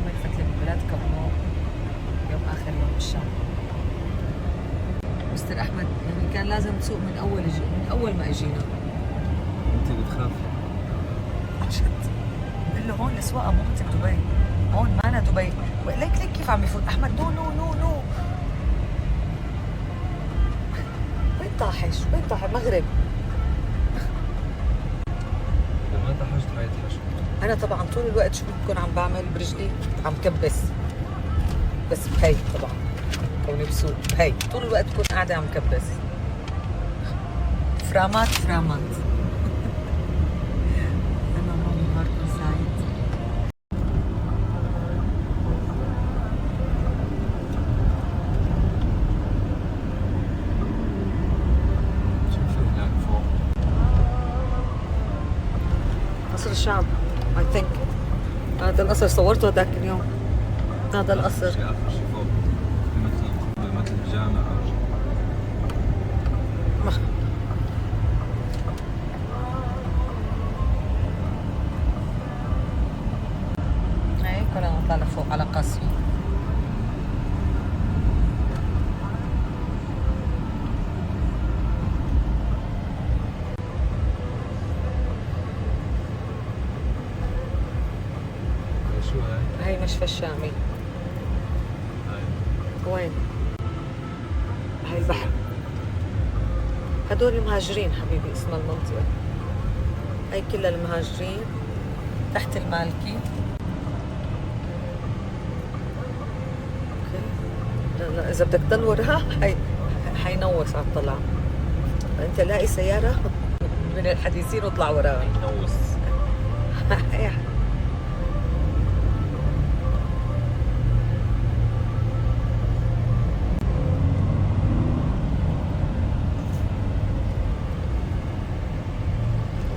عملت فتلة بالبلد كونه يوم آخر يوم بالشام. مستر أحمد يعني كان لازم تسوق من أول ما اجينا. انت بتخافي. عن جد بقول له هون السواقة مو مثل دبي، هون مانا دبي. ليك كيف عم يفوت أحمد؟ نو نو نو نو. وين طاحش؟ مغرب. لما طحشت حيطحش. أنا طبعا طول الوقت شو بكون عم بعمل برجلي؟ عم كبس، بس بهي طبعا كوني بسوق بهي طول الوقت كون قاعدة عم كبس. فرامات أنا مامي ماركو زايد. شوفي هناك فوق. قصر الشعب I think. هذا القصر صورته هذاك اليوم. هذا القصر. آخر شيء فوق. مثل جامع أو شيء. هيك كنا نطلع لفوق على قصر. شو هاي؟ هي مشفى الشامي. هاي. وين؟ هاي البحر. هدول المهاجرين حبيبي اسم المنطقة. هاي كلها المهاجرين تحت المالكي. اوكي. لا إذا بدك تضل وراها حينوس على الطلعة. أنت لاقي سيارة من الحديثين واطلع وراها. نوس.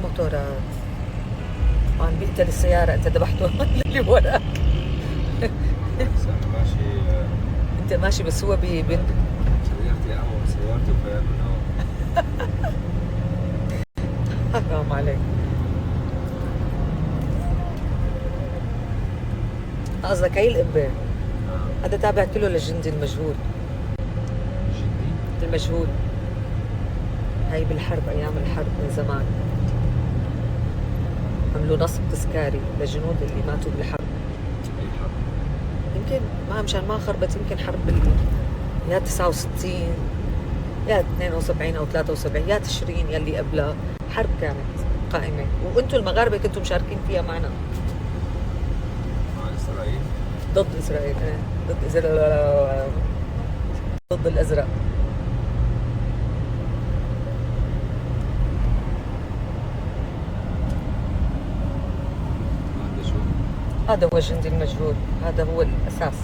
موتورات وعم بيقتل السيارة. أنت ذبحته اللي وراك. بس أنا ماشي. أنت ماشي بس هو سيارتي أعمى سيارته فيها. حرام عليك. قصدك هي القبة. هذا تابع كله للجندي المجهول. جدي؟ المجهول. هاي بالحرب أيام الحرب من زمان عملوا نصب تذكاري لجنود اللي ماتوا بالحرب. أي حرب؟ يمكن ما مشان ما خربت، يمكن حرب يا 69 يا 72 أو 73 يا تشرين يلي قبلها. حرب كانت قائمة وأنتم المغاربة كنتوا مشاركين فيها معنا. مع إسرائيل؟ ضد إسرائيل. ضد إسرائيل، ضد الأزرق. هذا شو؟ هذا هو الجندي المجهول، هذا هو الأساس.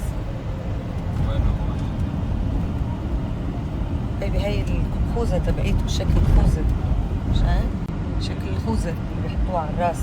وين هو؟ بيبي هي الخوذة تبعيته، شكل الخوذة. مشان شكل الخوذة اللي بيحطوها على الراس.